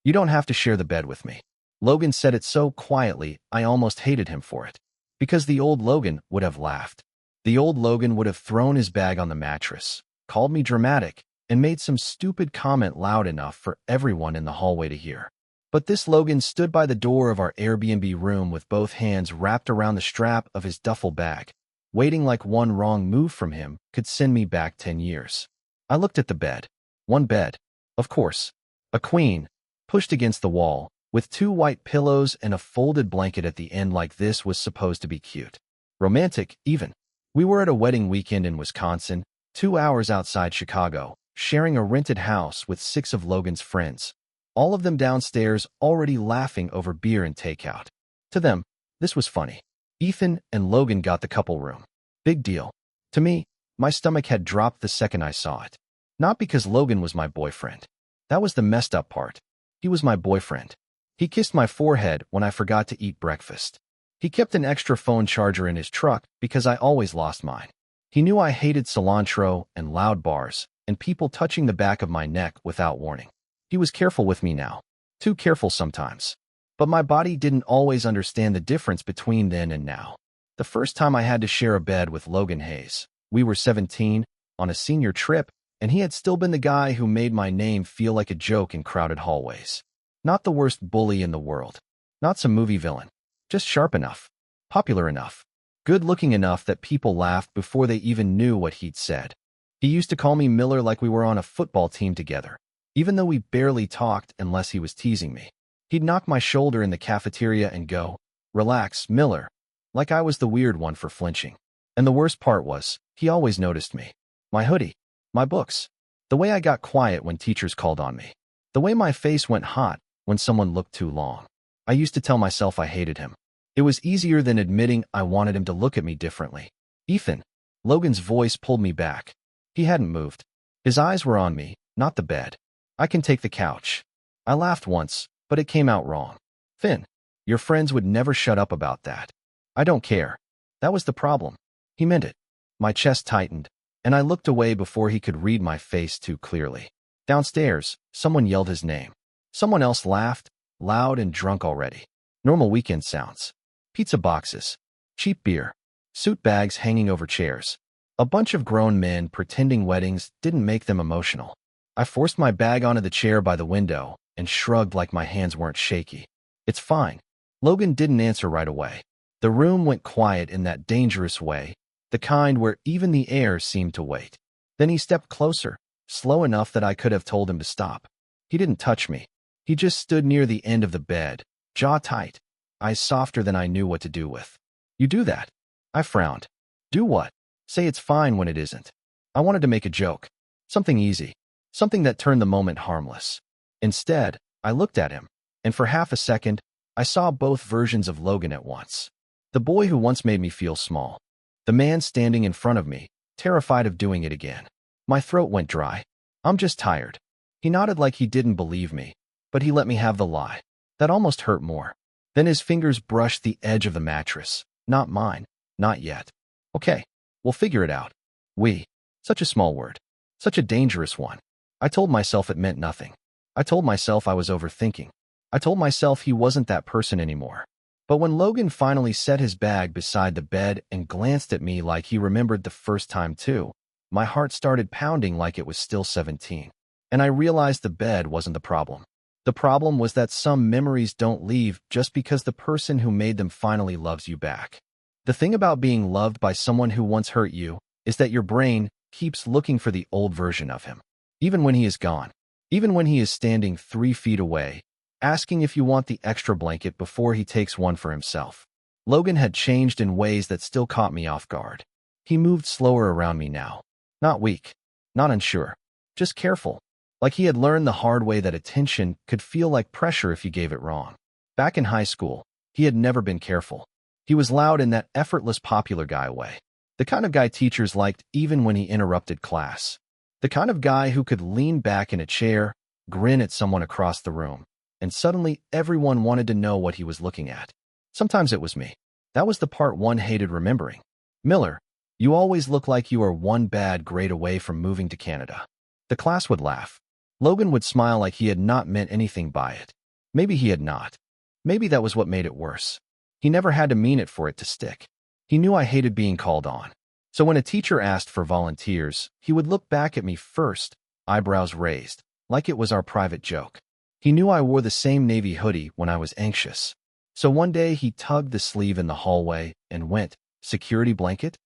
You don't have to share the bed with me. Logan said it so quietly, I almost hated him for it. Because the old Logan would have laughed. The old Logan would have thrown his bag on the mattress, called me dramatic, and made some stupid comment loud enough for everyone in the hallway to hear. But this Logan stood by the door of our Airbnb room with both hands wrapped around the strap of his duffel bag, waiting like one wrong move from him could send me back 10 years. I looked at the bed. One bed. Of course. A queen, pushed against the wall, with 2 white pillows and a folded blanket at the end like this was supposed to be cute. Romantic, even. We were at a wedding weekend in Wisconsin, 2 hours outside Chicago, sharing a rented house with 6 of Logan's friends. All of them downstairs already laughing over beer and takeout. To them, this was funny. Ethan and Logan got the couple room. Big deal. To me, my stomach had dropped the second I saw it. Not because Logan was my boyfriend. That was the messed up part. He was my boyfriend. He kissed my forehead when I forgot to eat breakfast. He kept an extra phone charger in his truck because I always lost mine. He knew I hated cilantro and loud bars and people touching the back of my neck without warning. He was careful with me now. Too careful sometimes. But my body didn't always understand the difference between then and now. The first time I had to share a bed with Logan Hayes, we were 17, on a senior trip, and he had still been the guy who made my name feel like a joke in crowded hallways. Not the worst bully in the world. Not some movie villain. Just sharp enough. Popular enough. Good-looking enough that people laughed before they even knew what he'd said. He used to call me Miller like we were on a football team together, even though we barely talked unless he was teasing me. He'd knock my shoulder in the cafeteria and go, "Relax, Miller," like I was the weird one for flinching. And the worst part was, he always noticed me. My hoodie. My books. The way I got quiet when teachers called on me. The way my face went hot when someone looked too long. I used to tell myself I hated him. It was easier than admitting I wanted him to look at me differently. Ethan. Logan's voice pulled me back. He hadn't moved. His eyes were on me, not the bed. I can take the couch. I laughed once, but it came out wrong. Finn, your friends would never shut up about that. I don't care. That was the problem. He meant it. My chest tightened, and I looked away before he could read my face too clearly. Downstairs, someone yelled his name. Someone else laughed, loud and drunk already. Normal weekend sounds. Pizza boxes. Cheap beer. Suit bags hanging over chairs. A bunch of grown men pretending weddings didn't make them emotional. I forced my bag onto the chair by the window and shrugged like my hands weren't shaky. It's fine. Logan didn't answer right away. The room went quiet in that dangerous way, the kind where even the air seemed to wait. Then he stepped closer, slow enough that I could have told him to stop. He didn't touch me. He just stood near the end of the bed, jaw tight, eyes softer than I knew what to do with. You do that? I frowned. Do what? Say it's fine when it isn't. I wanted to make a joke. Something easy. Something that turned the moment harmless. Instead, I looked at him, and for half a second, I saw both versions of Logan at once. The boy who once made me feel small. The man standing in front of me, terrified of doing it again. My throat went dry. I'm just tired. He nodded like he didn't believe me, but he let me have the lie. That almost hurt more. Then his fingers brushed the edge of the mattress. Not mine. Not yet. Okay, we'll figure it out. We. Such a small word. Such a dangerous one. I told myself it meant nothing. I told myself I was overthinking. I told myself he wasn't that person anymore. But when Logan finally set his bag beside the bed and glanced at me like he remembered the first time too, my heart started pounding like it was still 17. And I realized the bed wasn't the problem. The problem was that some memories don't leave just because the person who made them finally loves you back. The thing about being loved by someone who once hurt you is that your brain keeps looking for the old version of him. Even when he is gone. Even when he is standing 3 feet away, asking if you want the extra blanket before he takes one for himself. Logan had changed in ways that still caught me off guard. He moved slower around me now. Not weak. Not unsure. Just careful. Like he had learned the hard way that attention could feel like pressure if you gave it wrong. Back in high school, he had never been careful. He was loud in that effortless popular guy way. The kind of guy teachers liked even when he interrupted class. The kind of guy who could lean back in a chair, grin at someone across the room, and suddenly everyone wanted to know what he was looking at. Sometimes it was me. That was the part one hated remembering. Miller, you always look like you are one bad grade away from moving to Canada. The class would laugh. Logan would smile like he had not meant anything by it. Maybe he had not. Maybe that was what made it worse. He never had to mean it for it to stick. He knew I hated being called on. So when a teacher asked for volunteers, he would look back at me first, eyebrows raised, like it was our private joke. He knew I wore the same navy hoodie when I was anxious. So one day he tugged the sleeve in the hallway and went, "Security blanket?"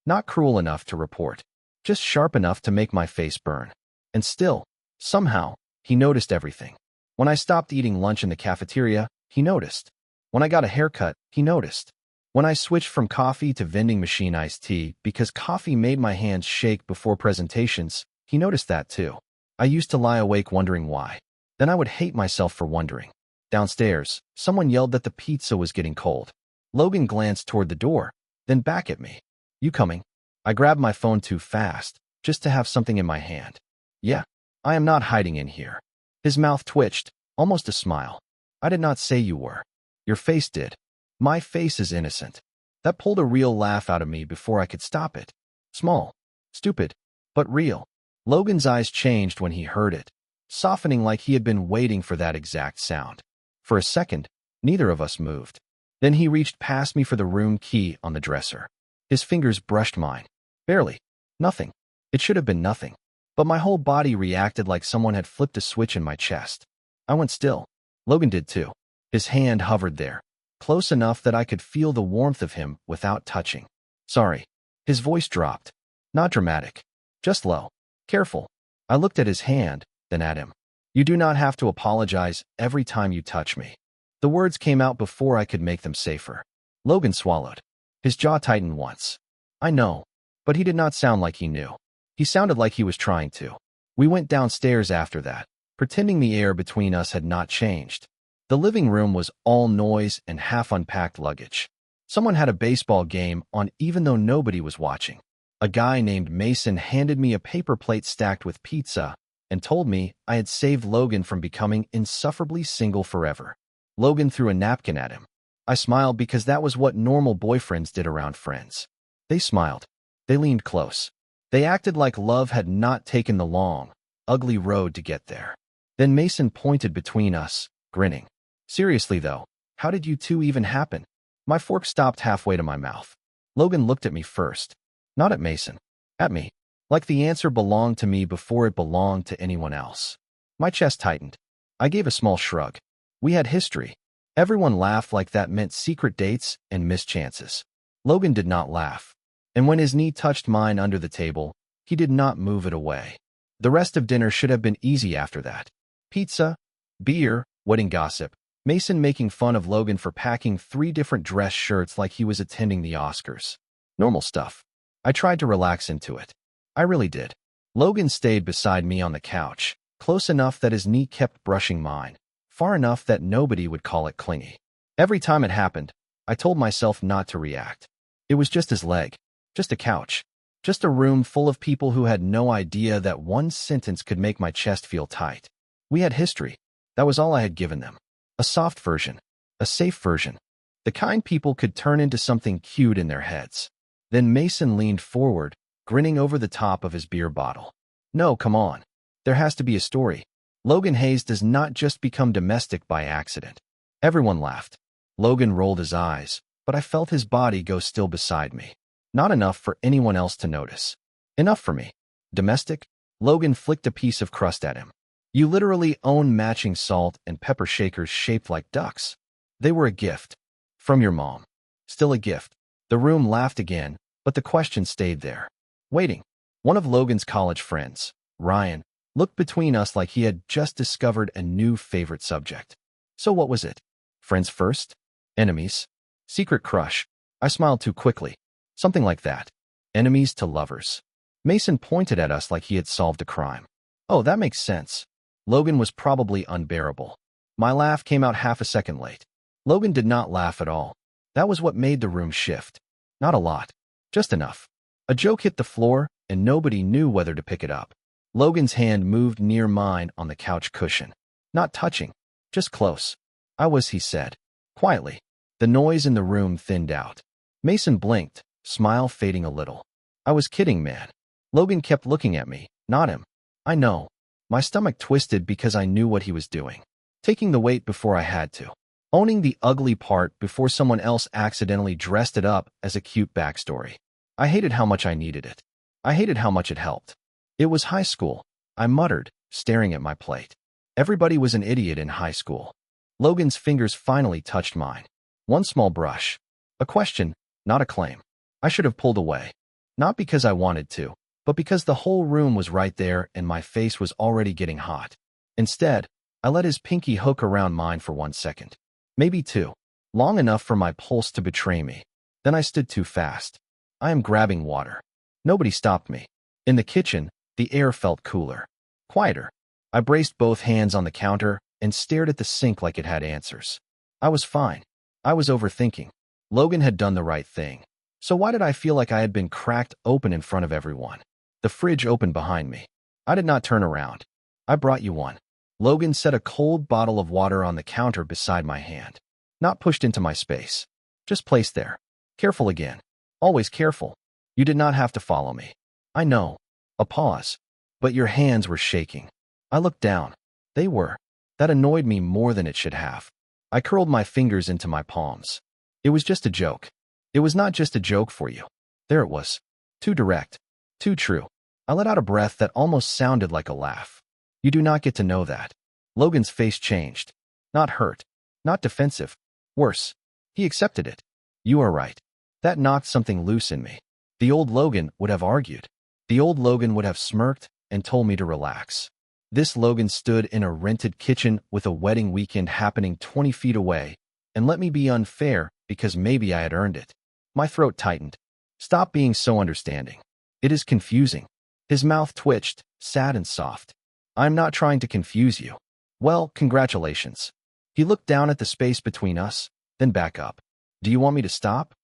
Not cruel enough to report, just sharp enough to make my face burn. And still, somehow, he noticed everything. When I stopped eating lunch in the cafeteria, he noticed. When I got a haircut, he noticed. When I switched from coffee to vending machine iced tea because coffee made my hands shake before presentations, he noticed that too. I used to lie awake wondering why. Then I would hate myself for wondering. Downstairs, someone yelled that the pizza was getting cold. Logan glanced toward the door, then back at me. "You coming?" I grabbed my phone too fast, just to have something in my hand. "Yeah, I am not hiding in here." His mouth twitched, almost a smile. "I did not say you were. Your face did." My face is innocent. That pulled a real laugh out of me before I could stop it. Small, stupid, but real. Logan's eyes changed when he heard it, softening like he had been waiting for that exact sound. For a second, neither of us moved. Then he reached past me for the room key on the dresser. His fingers brushed mine. Barely. Nothing. It should have been nothing. But my whole body reacted like someone had flipped a switch in my chest. I went still. Logan did too. His hand hovered there, close enough that I could feel the warmth of him without touching. "Sorry." His voice dropped. Not dramatic. Just low. Careful. I looked at his hand, then at him. "You do not have to apologize every time you touch me." The words came out before I could make them safer. Logan swallowed. His jaw tightened once. "I know." But he did not sound like he knew. He sounded like he was trying to. We went downstairs after that, pretending the air between us had not changed. The living room was all noise and half-unpacked luggage. Someone had a baseball game on even though nobody was watching. A guy named Mason handed me a paper plate stacked with pizza and told me I had saved Logan from becoming insufferably single forever. Logan threw a napkin at him. I smiled because that was what normal boyfriends did around friends. They smiled. They leaned close. They acted like love had not taken the long, ugly road to get there. Then Mason pointed between us, grinning. "Seriously though, how did you two even happen?" My fork stopped halfway to my mouth. Logan looked at me first. Not at Mason. At me. Like the answer belonged to me before it belonged to anyone else. My chest tightened. I gave a small shrug. We had history. Everyone laughed like that meant secret dates and missed chances. Logan did not laugh. And when his knee touched mine under the table, he did not move it away. The rest of dinner should have been easy after that. Pizza, beer, wedding gossip, Mason making fun of Logan for packing 3 different dress shirts like he was attending the Oscars. Normal stuff. I tried to relax into it. I really did. Logan stayed beside me on the couch, close enough that his knee kept brushing mine, far enough that nobody would call it clingy. Every time it happened, I told myself not to react. It was just his leg, just a couch, just a room full of people who had no idea that one sentence could make my chest feel tight. We had history. That was all I had given them. A soft version, a safe version, the kind people could turn into something cute in their heads. Then Mason leaned forward, grinning over the top of his beer bottle. "No, come on. There has to be a story. Logan Hayes does not just become domestic by accident." Everyone laughed. Logan rolled his eyes, but I felt his body go still beside me. Not enough for anyone else to notice. Enough for me. "Domestic?" Logan flicked a piece of crust at him. "You literally own matching salt and pepper shakers shaped like ducks. They were a gift. From your mom. Still a gift." The room laughed again, but the question stayed there. Waiting. One of Logan's college friends, Ryan, looked between us like he had just discovered a new favorite subject. So what was it? Friends first? Enemies? Secret crush? I smiled too quickly. Something like that. Enemies to lovers. Mason pointed at us like he had solved a crime. "Oh, that makes sense." Logan was probably unbearable. My laugh came out half a second late. Logan did not laugh at all. That was what made the room shift. Not a lot. Just enough. A joke hit the floor, and nobody knew whether to pick it up. Logan's hand moved near mine on the couch cushion. Not touching. Just close. "I was," he said. Quietly. The noise in the room thinned out. Mason blinked, smile fading a little. "I was kidding, man." Logan kept looking at me, not him. "I know." My stomach twisted because I knew what he was doing. Taking the weight before I had to. Owning the ugly part before someone else accidentally dressed it up as a cute backstory. I hated how much I needed it. I hated how much it helped. It was high school, I muttered, staring at my plate. Everybody was an idiot in high school. Logan's fingers finally touched mine. One small brush. A question, not a claim. I should have pulled away. Not because I wanted to, but because the whole room was right there and my face was already getting hot. Instead, I let his pinky hook around mine for 1 second. Maybe 2. Long enough for my pulse to betray me. Then I stood too fast. I am grabbing water. Nobody stopped me. In the kitchen, the air felt cooler. Quieter. I braced both hands on the counter and stared at the sink like it had answers. I was fine. I was overthinking. Logan had done the right thing. So why did I feel like I had been cracked open in front of everyone? The fridge opened behind me. I did not turn around. I brought you one. Logan set a cold bottle of water on the counter beside my hand. Not pushed into my space. Just placed there. Careful again. Always careful. You did not have to follow me. I know. A pause. But your hands were shaking. I looked down. They were. That annoyed me more than it should have. I curled my fingers into my palms. It was just a joke. It was not just a joke for you. There it was. Too direct. Too true. I let out a breath that almost sounded like a laugh. You do not get to know that. Logan's face changed. Not hurt. Not defensive. Worse. He accepted it. You are right. That knocked something loose in me. The old Logan would have argued. The old Logan would have smirked and told me to relax. This Logan stood in a rented kitchen with a wedding weekend happening 20 feet away, and let me be unfair because maybe I had earned it. My throat tightened. Stop being so understanding. It is confusing. His mouth twitched, sad and soft. I'm not trying to confuse you. Well, congratulations. He looked down at the space between us, then back up. Do you want me to stop?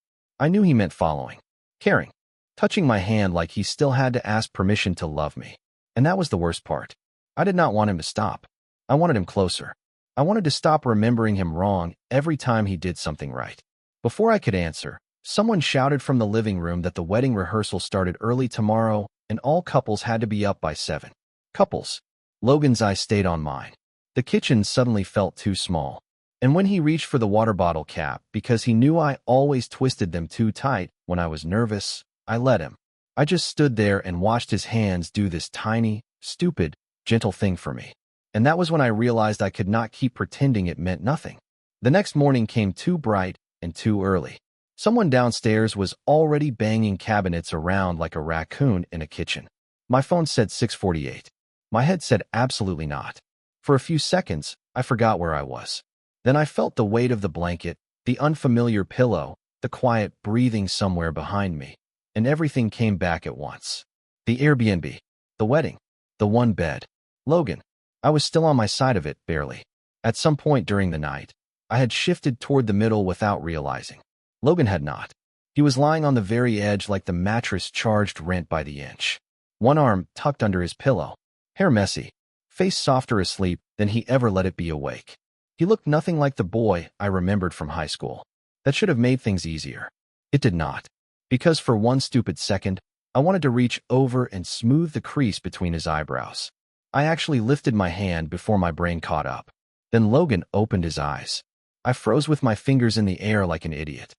I knew he meant following. Caring. Touching my hand like he still had to ask permission to love me. And that was the worst part. I did not want him to stop. I wanted him closer. I wanted to stop remembering him wrong every time he did something right. Before I could answer, someone shouted from the living room that the wedding rehearsal started early tomorrow and all couples had to be up by 7. Couples. Logan's eyes stayed on mine. The kitchen suddenly felt too small. And when he reached for the water bottle cap, because he knew I always twisted them too tight when I was nervous, I let him. I just stood there and watched his hands do this tiny, stupid, gentle thing for me. And that was when I realized I could not keep pretending it meant nothing. The next morning came too bright and too early. Someone downstairs was already banging cabinets around like a raccoon in a kitchen. My phone said 6:48. My head said absolutely not. For a few seconds, I forgot where I was. Then I felt the weight of the blanket, the unfamiliar pillow, the quiet breathing somewhere behind me, and everything came back at once. The Airbnb, the wedding, the one bed, Logan. I was still on my side of it, barely. At some point during the night, I had shifted toward the middle without realizing. Logan had not. He was lying on the very edge like the mattress charged rent by the inch. One arm tucked under his pillow, hair messy, face softer asleep than he ever let it be awake. He looked nothing like the boy I remembered from high school. That should have made things easier. It did not. Because for one stupid second, I wanted to reach over and smooth the crease between his eyebrows. I actually lifted my hand before my brain caught up. Then Logan opened his eyes. I froze with my fingers in the air like an idiot.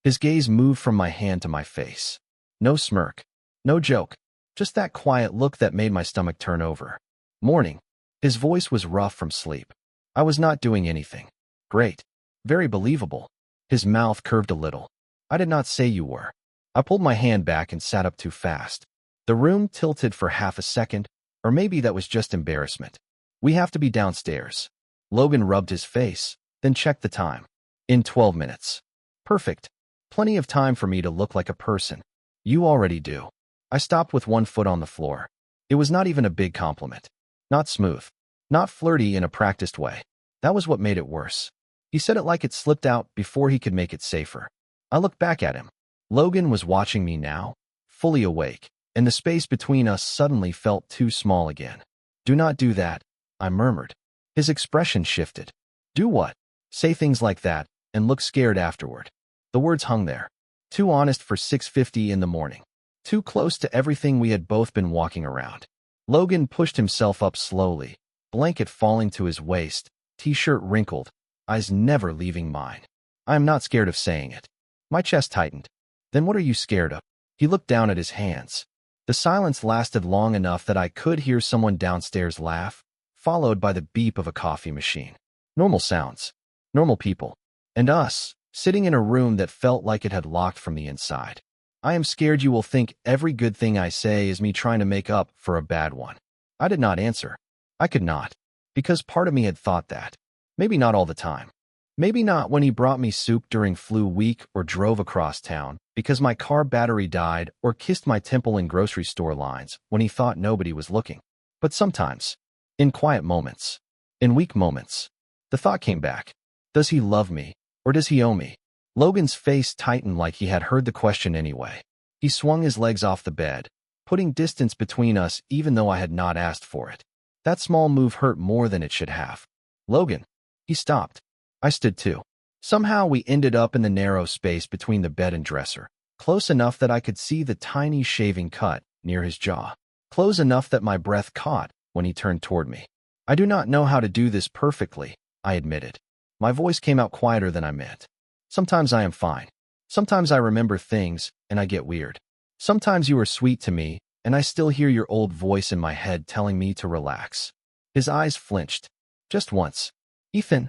His gaze moved from my hand to my face. No smirk. No joke. Just that quiet look that made my stomach turn over. Morning. His voice was rough from sleep. I was not doing anything. Great. Very believable. His mouth curved a little. I did not say you were. I pulled my hand back and sat up too fast. The room tilted for half a second, or maybe that was just embarrassment. We have to be downstairs. Logan rubbed his face, then checked the time. In 12 minutes. Perfect. Plenty of time for me to look like a person. You already do. I stopped with one foot on the floor. It was not even a big compliment. Not smooth. Not flirty in a practiced way. That was what made it worse. He said it like it slipped out before he could make it safer. I looked back at him. Logan was watching me now, fully awake, and the space between us suddenly felt too small again. Do not do that, I murmured. His expression shifted. Do what? Say things like that, and look scared afterward. The words hung there. Too honest for 6:50 in the morning. Too close to everything we had both been walking around. Logan pushed himself up slowly, blanket falling to his waist, t-shirt wrinkled, eyes never leaving mine. I am not scared of saying it. My chest tightened. Then what are you scared of? He looked down at his hands. The silence lasted long enough that I could hear someone downstairs laugh, followed by the beep of a coffee machine. Normal sounds. Normal people. And us, sitting in a room that felt like it had locked from the inside. I am scared you will think every good thing I say is me trying to make up for a bad one. I did not answer. I could not. Because part of me had thought that. Maybe not all the time. Maybe not when he brought me soup during flu week or drove across town because my car battery died or kissed my temple in grocery store lines when he thought nobody was looking. But sometimes, in quiet moments, in weak moments, the thought came back. Does he love me or does he owe me? Logan's face tightened like he had heard the question anyway. He swung his legs off the bed, putting distance between us even though I had not asked for it. That small move hurt more than it should have. Logan. He stopped. I stood too. Somehow we ended up in the narrow space between the bed and dresser, close enough that I could see the tiny shaving cut near his jaw, close enough that my breath caught when he turned toward me. I do not know how to do this perfectly, I admitted. My voice came out quieter than I meant. Sometimes I am fine. Sometimes I remember things, and I get weird. Sometimes you are sweet to me, and I still hear your old voice in my head telling me to relax. His eyes flinched. Just once. Ethan.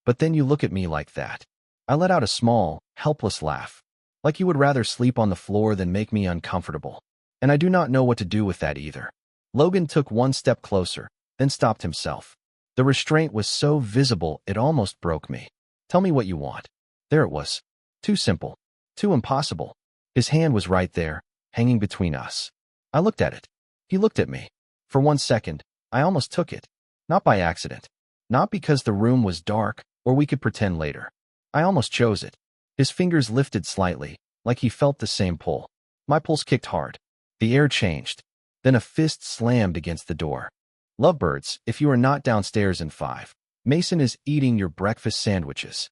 But then you look at me like that. I let out a small, helpless laugh. Like you would rather sleep on the floor than make me uncomfortable. And I do not know what to do with that either. Logan took one step closer, then stopped himself. The restraint was so visible it almost broke me. Tell me what you want. There it was. Too simple. Too impossible. His hand was right there, hanging between us. I looked at it. He looked at me. For 1 second, I almost took it. Not by accident. Not because the room was dark, or we could pretend later. I almost chose it. His fingers lifted slightly, like he felt the same pull. My pulse kicked hard. The air changed. Then a fist slammed against the door. Lovebirds, if you are not downstairs in 5. Mason is eating your breakfast sandwiches.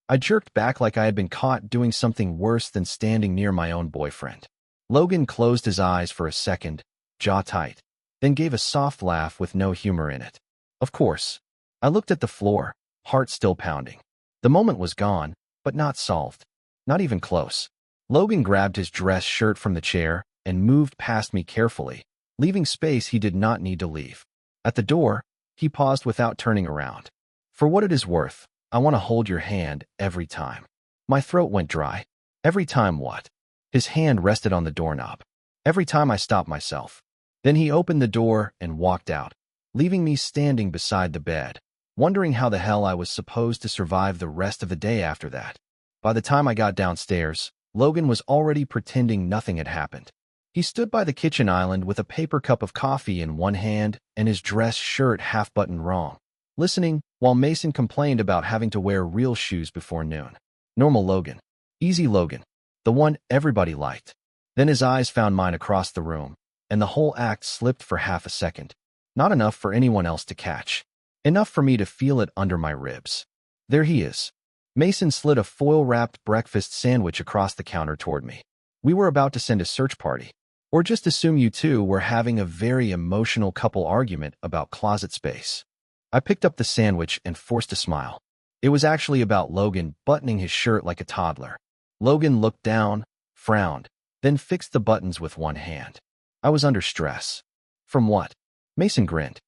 I jerked back like I had been caught doing something worse than standing near my own boyfriend. Logan closed his eyes for a second, jaw tight, then gave a soft laugh with no humor in it. Of course. I looked at the floor, heart still pounding. The moment was gone, but not solved. Not even close. Logan grabbed his dress shirt from the chair and moved past me carefully, leaving space he did not need to leave. At the door, he paused without turning around. For what it is worth, I want to hold your hand every time. My throat went dry. Every time what? His hand rested on the doorknob. Every time I stopped myself. Then he opened the door and walked out, leaving me standing beside the bed, wondering how the hell I was supposed to survive the rest of the day after that. By the time I got downstairs, Logan was already pretending nothing had happened. He stood by the kitchen island with a paper cup of coffee in one hand and his dress shirt half-buttoned wrong, listening while Mason complained about having to wear real shoes before noon. Normal Logan. Easy Logan. The one everybody liked. Then his eyes found mine across the room, and the whole act slipped for half a second. Not enough for anyone else to catch. Enough for me to feel it under my ribs. There he is. Mason slid a foil-wrapped breakfast sandwich across the counter toward me. We were about to send a search party. Or just assume you two were having a very emotional couple argument about closet space. I picked up the sandwich and forced a smile. It was actually about Logan buttoning his shirt like a toddler. Logan looked down, frowned, then fixed the buttons with one hand. I was under stress. From what? Mason grinned.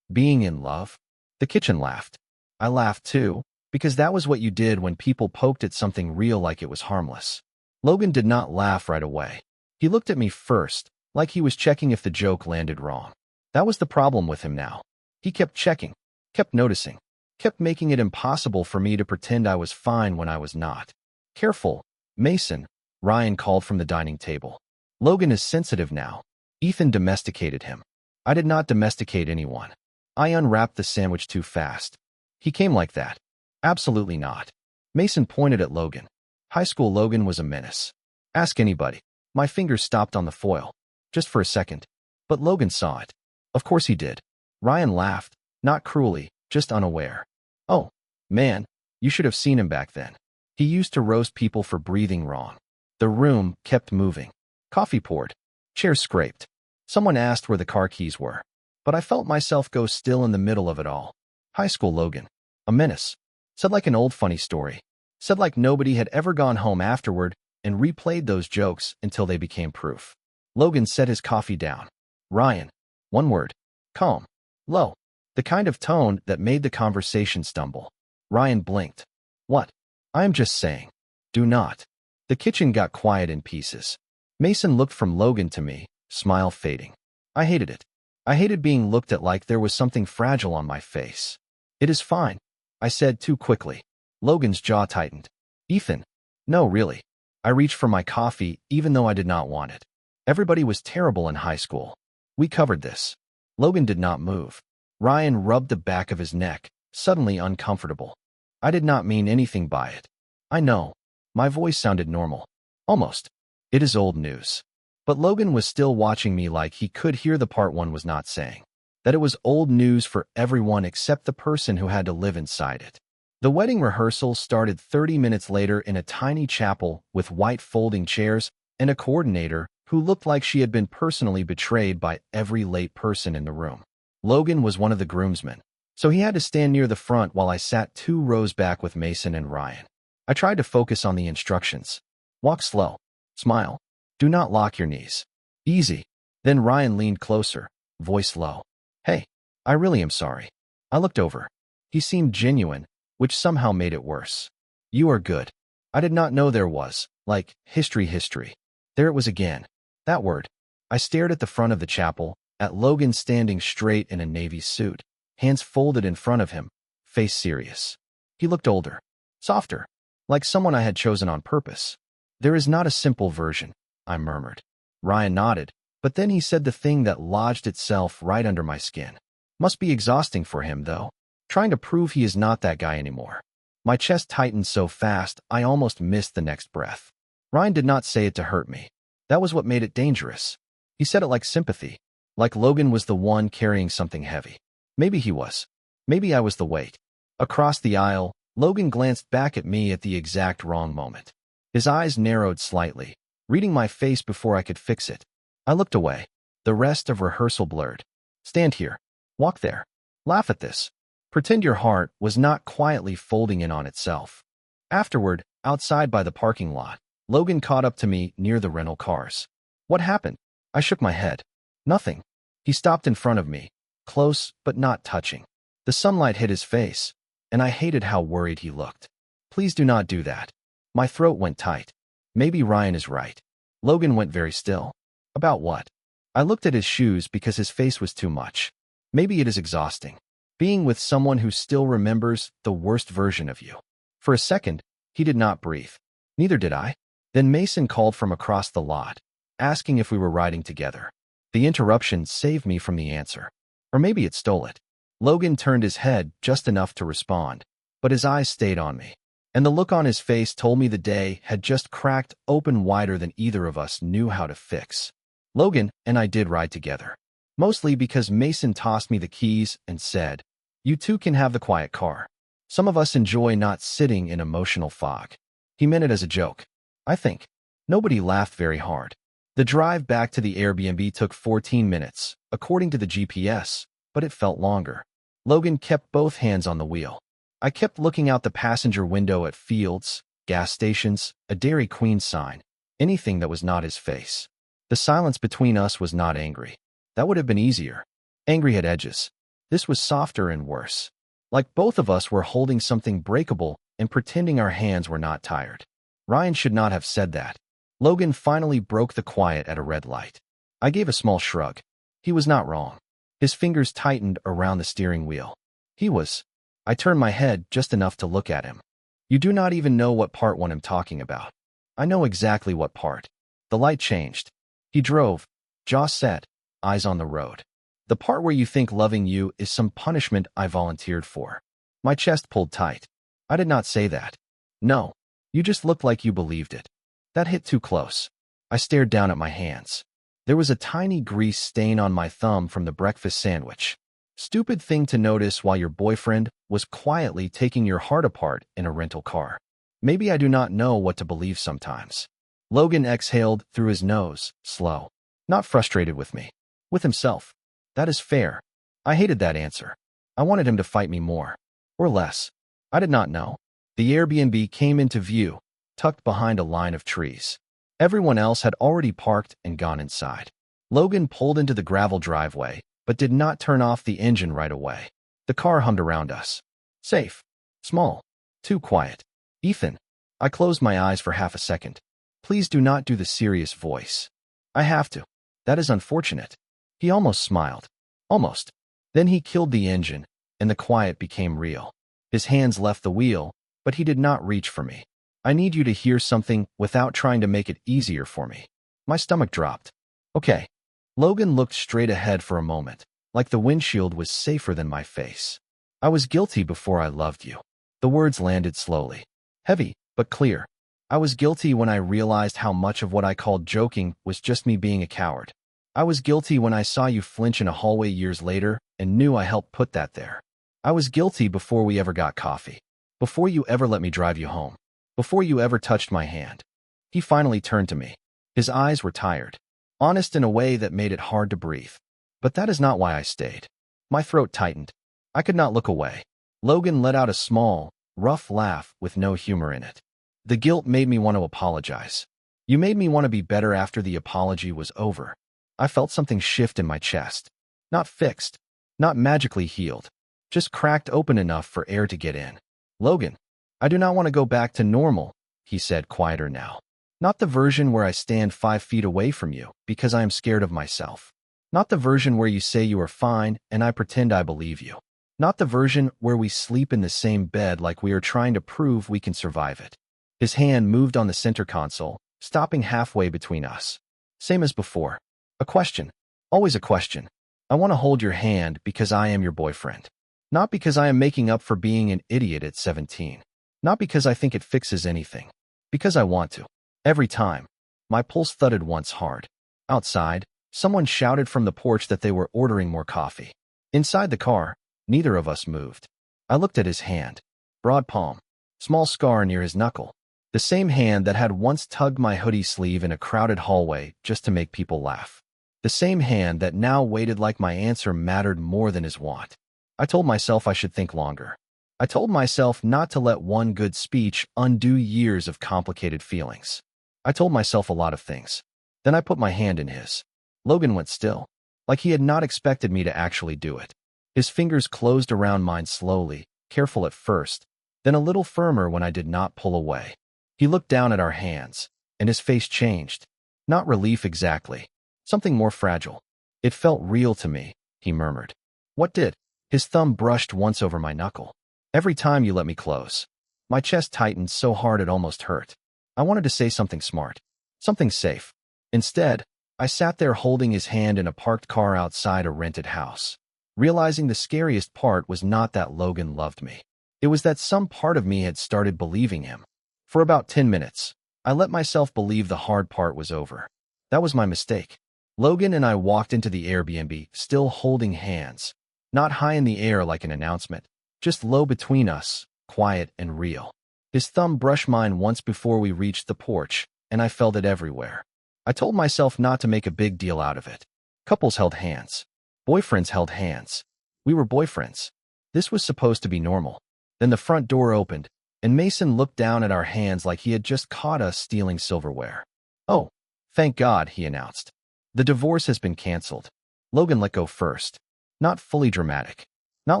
Being in love? The kitchen laughed. I laughed too, because that was what you did when people poked at something real like it was harmless. Logan did not laugh right away. He looked at me first, like he was checking if the joke landed wrong. That was the problem with him now. He kept checking, kept noticing, kept making it impossible for me to pretend I was fine when I was not. Careful, Mason, Ryan called from the dining table. Logan is sensitive now. Ethan domesticated him. I did not domesticate anyone. I unwrapped the sandwich too fast. He came like that. Absolutely not. Mason pointed at Logan. High school Logan was a menace. Ask anybody. My fingers stopped on the foil. Just for a second. But Logan saw it. Of course he did. Ryan laughed, not cruelly, just unaware. Oh, man, you should have seen him back then. He used to roast people for breathing wrong. The room kept moving. Coffee poured. Chairs scraped. Someone asked where the car keys were. But I felt myself go still in the middle of it all. High school Logan. A menace. Said like an old funny story. Said like nobody had ever gone home afterward and replayed those jokes until they became proof. Logan set his coffee down. Ryan. One word. Calm. Low. The kind of tone that made the conversation stumble. Ryan blinked. What? I am just saying. Do not. The kitchen got quiet in pieces. Mason looked from Logan to me, smile fading. I hated it. I hated being looked at like there was something fragile on my face. It is fine, I said too quickly. Logan's jaw tightened. Ethan. No, really. I reached for my coffee even though I did not want it. Everybody was terrible in high school. We covered this. Logan did not move. Ryan rubbed the back of his neck, suddenly uncomfortable. I did not mean anything by it. I know. My voice sounded normal. Almost. It is old news. But Logan was still watching me like he could hear the part one was not saying. That it was old news for everyone except the person who had to live inside it. The wedding rehearsal started 30 minutes later in a tiny chapel with white folding chairs and a coordinator who looked like she had been personally betrayed by every late person in the room. Logan was one of the groomsmen, so he had to stand near the front while I sat 2 rows back with Mason and Ryan. I tried to focus on the instructions. Walk slow. Smile. Do not lock your knees. Easy. Then Ryan leaned closer, voice low. Hey, I really am sorry. I looked over. He seemed genuine, which somehow made it worse. You are good. I did not know there was, like, history. There it was again. That word. I stared at the front of the chapel, at Logan standing straight in a navy suit, hands folded in front of him, face serious. He looked older, softer, like someone I had chosen on purpose. There is not a simple version, I murmured. Ryan nodded, but then he said the thing that lodged itself right under my skin. Must be exhausting for him, though, trying to prove he is not that guy anymore. My chest tightened so fast I almost missed the next breath. Ryan did not say it to hurt me. That was what made it dangerous. He said it like sympathy, like Logan was the one carrying something heavy. Maybe he was. Maybe I was the weight. Across the aisle, Logan glanced back at me at the exact wrong moment. His eyes narrowed slightly, reading my face before I could fix it. I looked away. The rest of rehearsal blurred. Stand here. Walk there. Laugh at this. Pretend your heart was not quietly folding in on itself. Afterward, outside by the parking lot, Logan caught up to me near the rental cars. What happened? I shook my head. Nothing. He stopped in front of me, close but not touching. The sunlight hit his face, and I hated how worried he looked. Please do not do that. My throat went tight. Maybe Ryan is right. Logan went very still. About what? I looked at his shoes because his face was too much. Maybe it is exhausting. Being with someone who still remembers the worst version of you. For a second, he did not breathe. Neither did I. Then Mason called from across the lot, asking if we were riding together. The interruption saved me from the answer. Or maybe it stole it. Logan turned his head just enough to respond, but his eyes stayed on me. And the look on his face told me the day had just cracked open wider than either of us knew how to fix. Logan and I did ride together. Mostly because Mason tossed me the keys and said, "You two can have the quiet car. Some of us enjoy not sitting in emotional fog." He meant it as a joke, I think. Nobody laughed very hard. The drive back to the Airbnb took 14 minutes, according to the GPS, but it felt longer. Logan kept both hands on the wheel. I kept looking out the passenger window at fields, gas stations, a Dairy Queen sign, anything that was not his face. The silence between us was not angry. That would have been easier. Angry had edges. This was softer and worse. Like both of us were holding something breakable and pretending our hands were not tired. Ryan should not have said that. Logan finally broke the quiet at a red light. I gave a small shrug. He was not wrong. His fingers tightened around the steering wheel. He was. I turned my head just enough to look at him. You do not even know what part one I'm talking about. I know exactly what part. The light changed. He drove, jaw set, eyes on the road. The part where you think loving you is some punishment I volunteered for. My chest pulled tight. I did not say that. No, you just looked like you believed it. That hit too close. I stared down at my hands. There was a tiny grease stain on my thumb from the breakfast sandwich. Stupid thing to notice while your boyfriend was quietly taking your heart apart in a rental car. Maybe I do not know what to believe sometimes. Logan exhaled through his nose, slow. Not frustrated with me. With himself. That is fair. I hated that answer. I wanted him to fight me more. Or less. I did not know. The Airbnb came into view, tucked behind a line of trees. Everyone else had already parked and gone inside. Logan pulled into the gravel driveway, but did not turn off the engine right away. The car hummed around us. Safe. Small. Too quiet. Ethan. I closed my eyes for half a second. Please do not do the serious voice. I have to. That is unfortunate. He almost smiled. Almost. Then he killed the engine, and the quiet became real. His hands left the wheel, but he did not reach for me. I need you to hear something without trying to make it easier for me. My stomach dropped. Okay. Logan looked straight ahead for a moment, like the windshield was safer than my face. I was guilty before I loved you. The words landed slowly. Heavy, but clear. I was guilty when I realized how much of what I called joking was just me being a coward. I was guilty when I saw you flinch in a hallway years later and knew I helped put that there. I was guilty before we ever got coffee. Before you ever let me drive you home. Before you ever touched my hand. He finally turned to me. His eyes were tired. Honest in a way that made it hard to breathe. But that is not why I stayed. My throat tightened. I could not look away. Logan let out a small, rough laugh with no humor in it. The guilt made me want to apologize. You made me want to be better after the apology was over. I felt something shift in my chest. Not fixed. Not magically healed. Just cracked open enough for air to get in. Logan, I do not want to go back to normal, he said, quieter now. Not the version where I stand 5 feet away from you because I am scared of myself. Not the version where you say you are fine and I pretend I believe you. Not the version where we sleep in the same bed like we are trying to prove we can survive it. His hand moved on the center console, stopping halfway between us. Same as before. A question. Always a question. I want to hold your hand because I am your boyfriend. Not because I am making up for being an idiot at 17. Not because I think it fixes anything. Because I want to. Every time. My pulse thudded once hard. Outside, someone shouted from the porch that they were ordering more coffee. Inside the car, neither of us moved. I looked at his hand. Broad palm. Small scar near his knuckle. The same hand that had once tugged my hoodie sleeve in a crowded hallway just to make people laugh. The same hand that now waited like my answer mattered more than his want. I told myself I should think longer. I told myself not to let one good speech undo years of complicated feelings. I told myself a lot of things. Then I put my hand in his. Logan went still, like he had not expected me to actually do it. His fingers closed around mine slowly, careful at first, then a little firmer when I did not pull away. He looked down at our hands, and his face changed. Not relief exactly. Something more fragile. It felt real to me, he murmured. What did? His thumb brushed once over my knuckle. Every time you let me close. My chest tightened so hard it almost hurt. I wanted to say something smart. Something safe. Instead, I sat there holding his hand in a parked car outside a rented house, realizing the scariest part was not that Logan loved me. It was that some part of me had started believing him. For about 10 minutes, I let myself believe the hard part was over. That was my mistake. Logan and I walked into the Airbnb, still holding hands. Not high in the air like an announcement, just low between us, quiet and real. His thumb brushed mine once before we reached the porch, and I felt it everywhere. I told myself not to make a big deal out of it. Couples held hands. Boyfriends held hands. We were boyfriends. This was supposed to be normal. Then the front door opened, and Mason looked down at our hands like he had just caught us stealing silverware. Oh, thank God, he announced. The divorce has been canceled. Logan let go first. Not fully dramatic. Not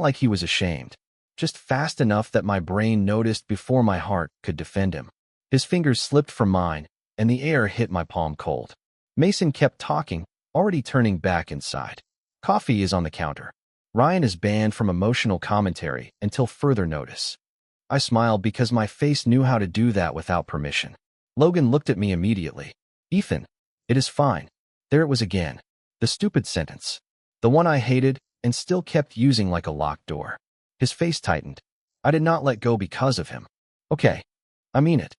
like he was ashamed. Just fast enough that my brain noticed before my heart could defend him. His fingers slipped from mine, and the air hit my palm cold. Mason kept talking, already turning back inside. Coffee is on the counter. Ryan is banned from emotional commentary until further notice. I smiled because my face knew how to do that without permission. Logan looked at me immediately. Ethan, it is fine. There it was again. The stupid sentence. The one I hated and still kept using like a locked door. His face tightened. I did not let go because of him. Okay. I mean it.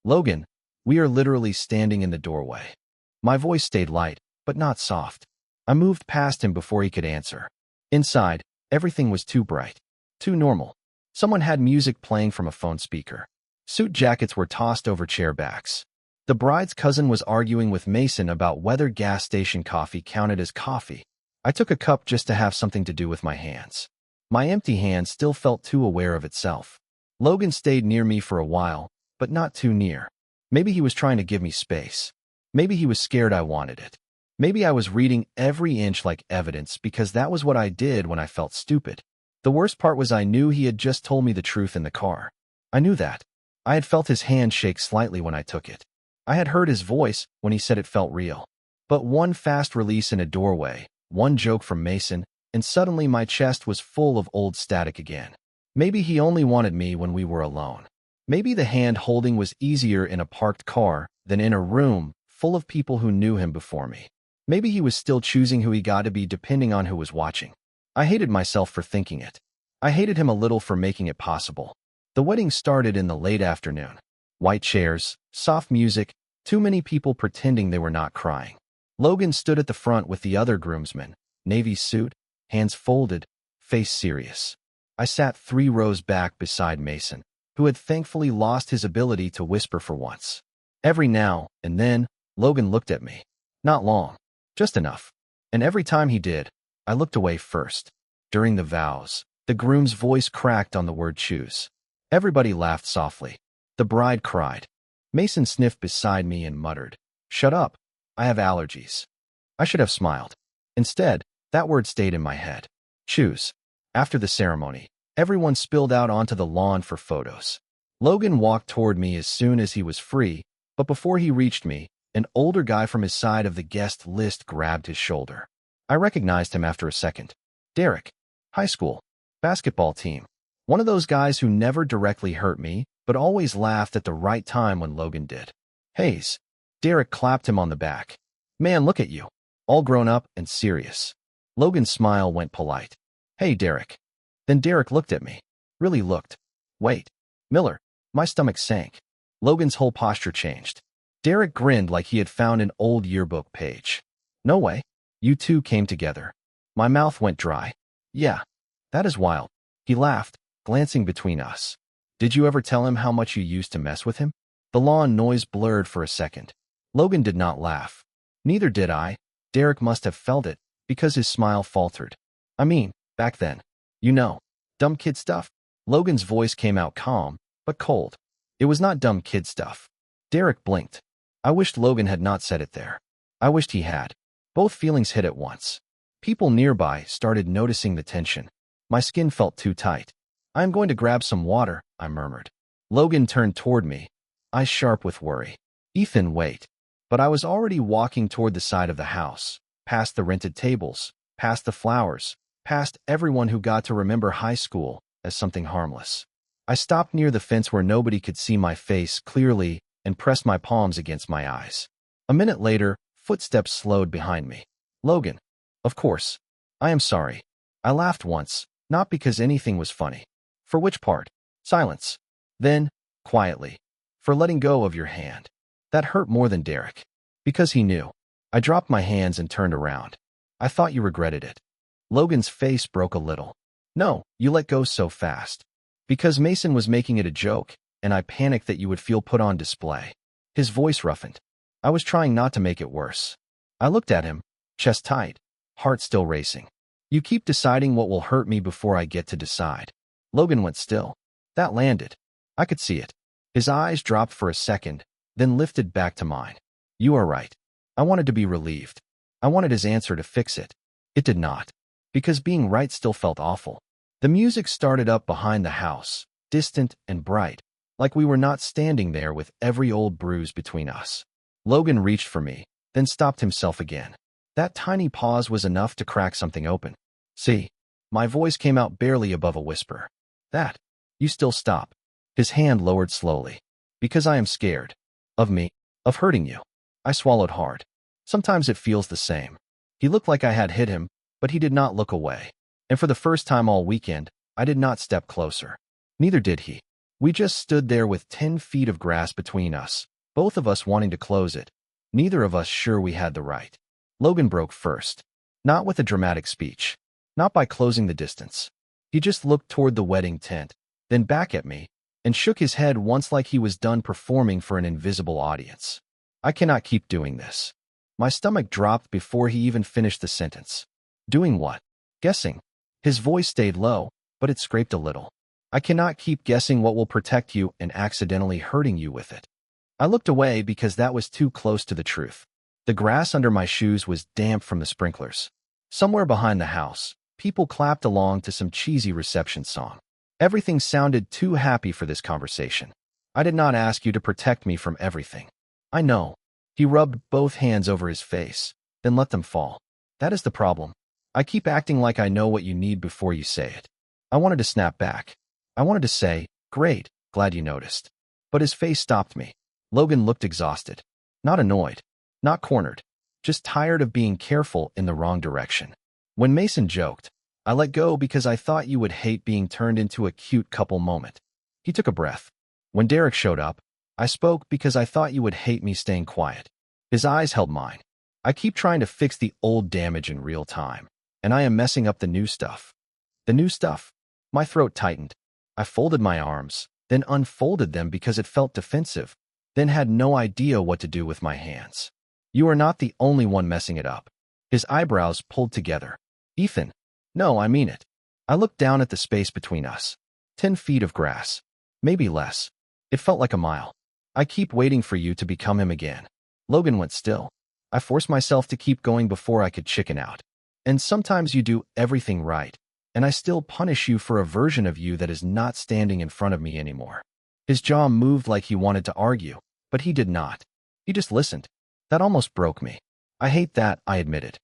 Logan, we are literally standing in the doorway. My voice stayed light, but not soft. I moved past him before he could answer. Inside, everything was too bright. Too normal. Someone had music playing from a phone speaker. Suit jackets were tossed over chair backs. The bride's cousin was arguing with Mason about whether gas station coffee counted as coffee. I took a cup just to have something to do with my hands. My empty hand still felt too aware of itself. Logan stayed near me for a while, but not too near. Maybe he was trying to give me space. Maybe he was scared I wanted it. Maybe I was reading every inch like evidence because that was what I did when I felt stupid. The worst part was I knew he had just told me the truth in the car. I knew that. I had felt his hand shake slightly when I took it. I had heard his voice when he said it felt real. But one fast release in a doorway, one joke from Mason, and suddenly my chest was full of old static again. Maybe he only wanted me when we were alone. Maybe the hand holding was easier in a parked car than in a room full of people who knew him before me. Maybe he was still choosing who he got to be depending on who was watching. I hated myself for thinking it. I hated him a little for making it possible. The wedding started in the late afternoon. White chairs, soft music, too many people pretending they were not crying. Logan stood at the front with the other groomsmen, navy suit, hands folded, face serious. I sat 3 rows back beside Mason, who had thankfully lost his ability to whisper for once. Every now and then, Logan looked at me. Not long, just enough. And every time he did, I looked away first. During the vows, the groom's voice cracked on the word choose. Everybody laughed softly. The bride cried. Mason sniffed beside me and muttered, "Shut up. I have allergies." I should have smiled. Instead, that word stayed in my head. Choose. After the ceremony, everyone spilled out onto the lawn for photos. Logan walked toward me as soon as he was free, but before he reached me, an older guy from his side of the guest list grabbed his shoulder. I recognized him after a second. Derek. High school. Basketball team. One of those guys who never directly hurt me, but always laughed at the right time when Logan did. Hayes. Derek clapped him on the back. Man, look at you. All grown up and serious. Logan's smile went polite. Hey, Derek. Then Derek looked at me. Really looked. Wait. Miller. My stomach sank. Logan's whole posture changed. Derek grinned like he had found an old yearbook page. No way. You two came together. My mouth went dry. Yeah. That is wild. He laughed, glancing between us. Did you ever tell him how much you used to mess with him? The lawn noise blurred for a second. Logan did not laugh. Neither did I. Derek must have felt it, because his smile faltered. I mean, back then. You know, dumb kid stuff. Logan's voice came out calm, but cold. It was not dumb kid stuff. Derek blinked. I wished Logan had not said it there. I wished he had. Both feelings hit at once. People nearby started noticing the tension. My skin felt too tight. I am going to grab some water, I murmured. Logan turned toward me, eyes sharp with worry. Ethan, wait. But I was already walking toward the side of the house, past the rented tables, past the flowers, past everyone who got to remember high school as something harmless. I stopped near the fence where nobody could see my face clearly and pressed my palms against my eyes. A minute later, footsteps slowed behind me. Logan. Of course. I am sorry. I laughed once, not because anything was funny. For which part? Silence. Then, quietly. For letting go of your hand. That hurt more than Derek. Because he knew. I dropped my hands and turned around. I thought you regretted it. Logan's face broke a little. No, you let go so fast. Because Mason was making it a joke, and I panicked that you would feel put on display. His voice roughened. I was trying not to make it worse. I looked at him, chest tight, heart still racing. You keep deciding what will hurt me before I get to decide. Logan went still. That landed. I could see it. His eyes dropped for a second, then lifted back to mine. You are right. I wanted to be relieved. I wanted his answer to fix it. It did not. Because being right still felt awful. The music started up behind the house, distant and bright, like we were not standing there with every old bruise between us. Logan reached for me, then stopped himself again. That tiny pause was enough to crack something open. See, my voice came out barely above a whisper. That. You still stop. His hand lowered slowly. Because I am scared. Of me. Of hurting you. I swallowed hard. Sometimes it feels the same. He looked like I had hit him, but he did not look away. And for the first time all weekend, I did not step closer. Neither did he. We just stood there with 10 feet of grass between us, both of us wanting to close it. Neither of us sure we had the right. Logan broke first. Not with a dramatic speech. Not by closing the distance. He just looked toward the wedding tent, then back at me, and shook his head once like he was done performing for an invisible audience. I cannot keep doing this. My stomach dropped before he even finished the sentence. Doing what? Guessing. His voice stayed low, but it scraped a little. I cannot keep guessing what will protect you and accidentally hurting you with it. I looked away because that was too close to the truth. The grass under my shoes was damp from the sprinklers. Somewhere behind the house, people clapped along to some cheesy reception song. Everything sounded too happy for this conversation. I did not ask you to protect me from everything. I know. He rubbed both hands over his face, then let them fall. That is the problem. I keep acting like I know what you need before you say it. I wanted to snap back. I wanted to say, great, glad you noticed. But his face stopped me. Logan looked exhausted. Not annoyed. Not cornered. Just tired of being careful in the wrong direction. When Mason joked, I let go because I thought you would hate being turned into a cute couple moment. He took a breath. When Derek showed up, I spoke because I thought you would hate me staying quiet. His eyes held mine. I keep trying to fix the old damage in real time, and I am messing up the new stuff. The new stuff. My throat tightened. I folded my arms, then unfolded them because it felt defensive, then had no idea what to do with my hands. You are not the only one messing it up. His eyebrows pulled together. Ethan. No, I mean it. I looked down at the space between us. 10 feet of grass. Maybe less. It felt like a mile. I keep waiting for you to become him again. Logan went still. I forced myself to keep going before I could chicken out. And sometimes you do everything right, and I still punish you for a version of you that is not standing in front of me anymore. His jaw moved like he wanted to argue, but he did not. He just listened. That almost broke me. I hate that, I admitted.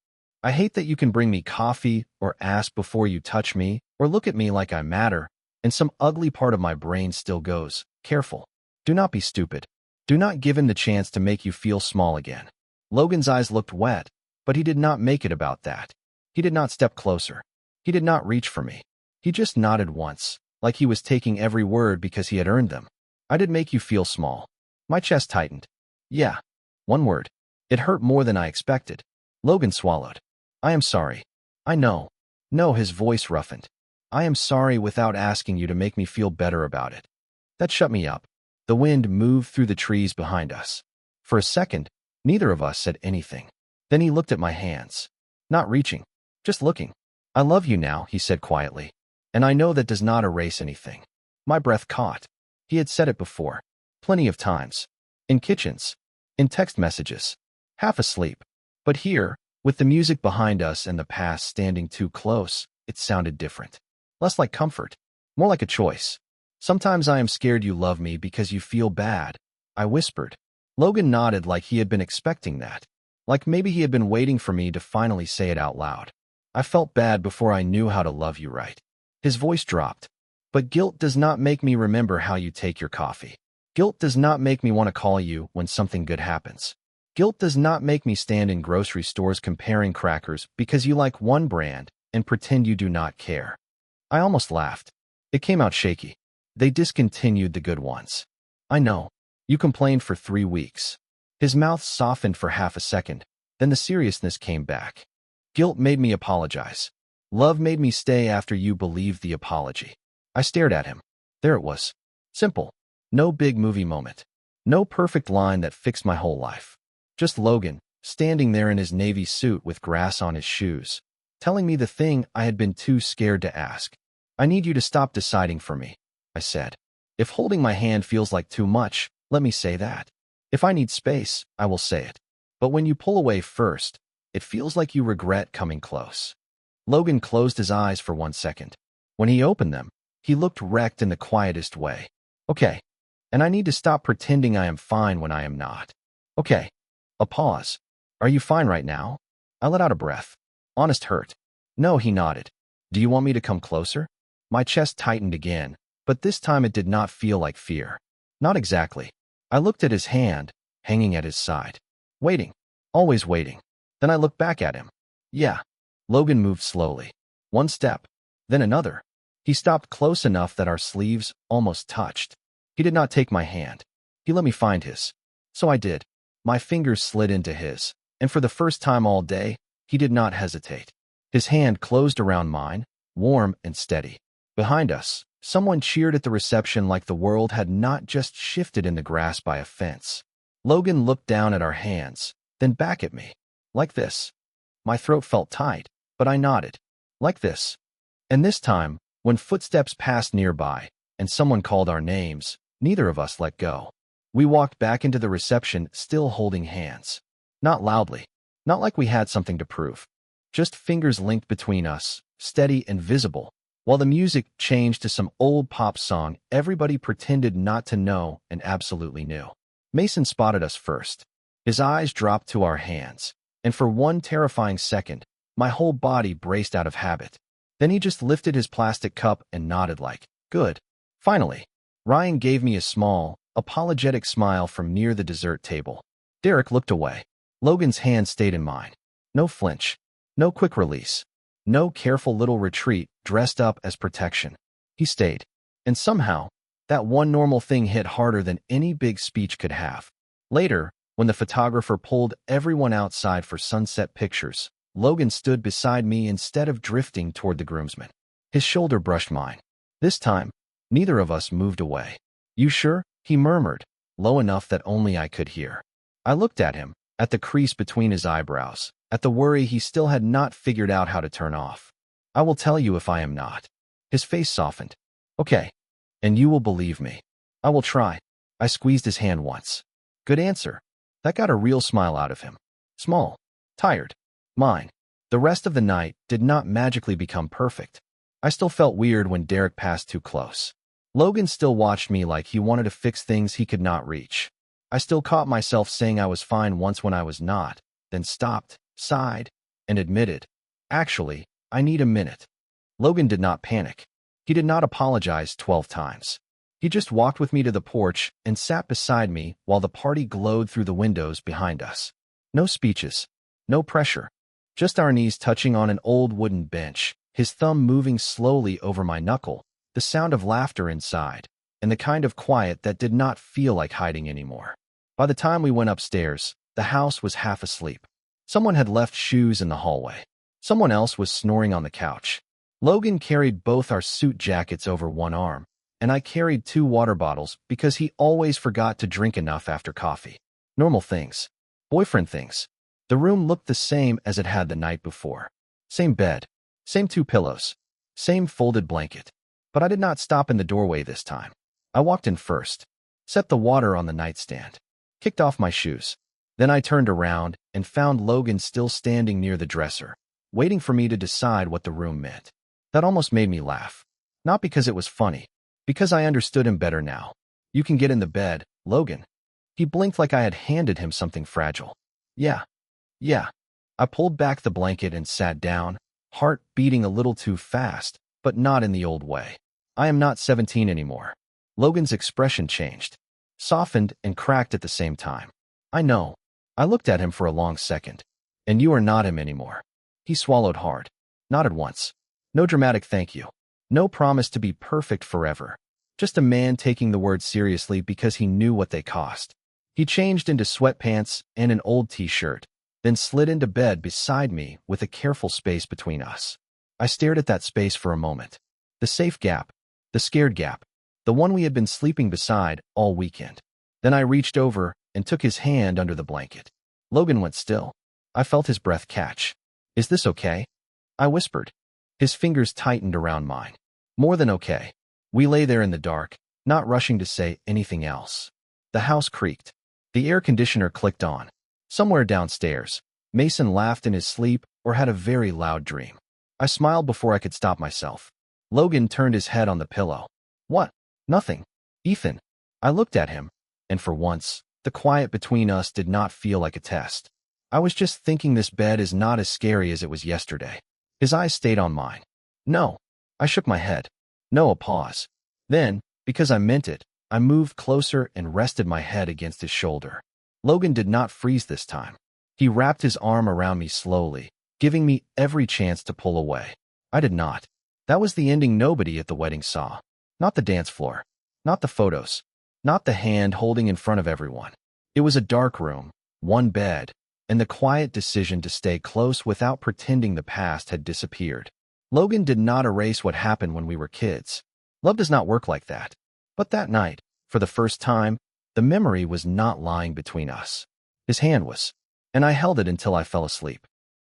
I hate that you can bring me coffee or ask before you touch me or look at me like I matter, and some ugly part of my brain still goes, careful. Do not be stupid. Do not give him the chance to make you feel small again. Logan's eyes looked wet, but he did not make it about that. He did not step closer. He did not reach for me. He just nodded once, like he was taking every word because he had earned them. I did make you feel small. My chest tightened. Yeah. One word. It hurt more than I expected. Logan swallowed. I am sorry. I know. No, his voice roughened. I am sorry without asking you to make me feel better about it. That shut me up. The wind moved through the trees behind us. For a second, neither of us said anything. Then he looked at my hands. Not reaching, just looking. I love you now, he said quietly. And I know that does not erase anything. My breath caught. He had said it before. Plenty of times. In kitchens. In text messages. Half asleep. But here, with the music behind us and the past standing too close, it sounded different. Less like comfort. More like a choice. Sometimes I am scared you love me because you feel bad, I whispered. Logan nodded like he had been expecting that. Like maybe he had been waiting for me to finally say it out loud. I felt bad before I knew how to love you right. His voice dropped. But guilt does not make me remember how you take your coffee. Guilt does not make me want to call you when something good happens. Guilt does not make me stand in grocery stores comparing crackers because you like one brand and pretend you do not care. I almost laughed. It came out shaky. They discontinued the good ones. I know. You complained for 3 weeks. His mouth softened for half a second, then the seriousness came back. Guilt made me apologize. Love made me stay after you believed the apology. I stared at him. There it was. Simple. No big movie moment. No perfect line that fixed my whole life. Just Logan, standing there in his navy suit with grass on his shoes, telling me the thing I had been too scared to ask. I need you to stop deciding for me, I said. If holding my hand feels like too much, let me say that. If I need space, I will say it. But when you pull away first, it feels like you regret coming close. Logan closed his eyes for 1 second. When he opened them, he looked wrecked in the quietest way. Okay. And I need to stop pretending I am fine when I am not. Okay. A pause. Are you fine right now? I let out a breath. Honest hurt. No, he nodded. Do you want me to come closer? My chest tightened again, but this time it did not feel like fear. Not exactly. I looked at his hand, hanging at his side. Waiting. Always waiting. Then I looked back at him. Yeah. Logan moved slowly. 1 step. Then another. He stopped close enough that our sleeves almost touched. He did not take my hand. He let me find his. So I did. My fingers slid into his, and for the first time all day, he did not hesitate. His hand closed around mine, warm and steady. Behind us, someone cheered at the reception like the world had not just shifted in the grass by a fence. Logan looked down at our hands, then back at me. Like this. My throat felt tight. but I nodded. Like this. And this time, when footsteps passed nearby and someone called our names, neither of us let go. We walked back into the reception, still holding hands. Not loudly. Not like we had something to prove. Just fingers linked between us, steady and visible. While the music changed to some old pop song, everybody pretended not to know and absolutely knew. Mason spotted us first. His eyes dropped to our hands, and for one terrifying second, my whole body braced out of habit. Then he just lifted his plastic cup and nodded like, "Good." Finally, Ryan gave me a small, apologetic smile from near the dessert table. Derek looked away. Logan's hand stayed in mine. No flinch. No quick release. No careful little retreat dressed up as protection. He stayed. And somehow, that one normal thing hit harder than any big speech could have. Later, when the photographer pulled everyone outside for sunset pictures, Logan stood beside me instead of drifting toward the groomsmen. His shoulder brushed mine. This time, neither of us moved away. "You sure?" he murmured, low enough that only I could hear. I looked at him, at the crease between his eyebrows, at the worry he still had not figured out how to turn off. "I will tell you if I am not." His face softened. "Okay. And you will believe me." "I will try." I squeezed his hand once. Good answer. That got a real smile out of him. Small. Tired. Mine. The rest of the night did not magically become perfect. I still felt weird when Derek passed too close. Logan still watched me like he wanted to fix things he could not reach. I still caught myself saying I was fine once when I was not, then stopped, sighed, and admitted, "Actually, I need a minute." Logan did not panic. He did not apologize 12 times. He just walked with me to the porch and sat beside me while the party glowed through the windows behind us. No speeches. No pressure. Just our knees touching on an old wooden bench, his thumb moving slowly over my knuckle, the sound of laughter inside, and the kind of quiet that did not feel like hiding anymore. By the time we went upstairs, the house was half asleep. Someone had left shoes in the hallway. Someone else was snoring on the couch. Logan carried both our suit jackets over one arm, and I carried 2 water bottles because he always forgot to drink enough after coffee. Normal things. Boyfriend things. The room looked the same as it had the night before. Same bed. Same 2 pillows. Same folded blanket. But I did not stop in the doorway this time. I walked in first. Set the water on the nightstand. Kicked off my shoes. Then I turned around and found Logan still standing near the dresser, waiting for me to decide what the room meant. That almost made me laugh. Not because it was funny. Because I understood him better now. "You can get in the bed, Logan." He blinked like I had handed him something fragile. Yeah. I pulled back the blanket and sat down, heart beating a little too fast, but not in the old way. I am not 17 anymore. Logan's expression changed. Softened and cracked at the same time. "I know." I looked at him for a long second. "And you are not him anymore." He swallowed hard. Nodded once. No dramatic thank you. No promise to be perfect forever. Just a man taking the words seriously because he knew what they cost. He changed into sweatpants and an old t-shirt, then slid into bed beside me with a careful space between us. I stared at that space for a moment. The safe gap. The scared gap. The one we had been sleeping beside all weekend. Then I reached over and took his hand under the blanket. Logan went still. I felt his breath catch. "Is this okay?" I whispered. His fingers tightened around mine. More than okay. We lay there in the dark, not rushing to say anything else. The house creaked. The air conditioner clicked on. Somewhere downstairs, Mason laughed in his sleep or had a very loud dream. I smiled before I could stop myself. Logan turned his head on the pillow. "What?" "Nothing. Ethan." I looked at him, and for once, the quiet between us did not feel like a test. "I was just thinking this bed is not as scary as it was yesterday." His eyes stayed on mine. "No." I shook my head. No, a pause. Then, because I meant it, I moved closer and rested my head against his shoulder. Logan did not freeze this time. He wrapped his arm around me slowly, giving me every chance to pull away. I did not. That was the ending nobody at the wedding saw. Not the dance floor. Not the photos. Not the hand holding in front of everyone. It was a dark room, one bed, and the quiet decision to stay close without pretending the past had disappeared. Logan did not erase what happened when we were kids. Love does not work like that. But that night, for the first time, the memory was not lying between us. His hand was, and I held it until I fell asleep.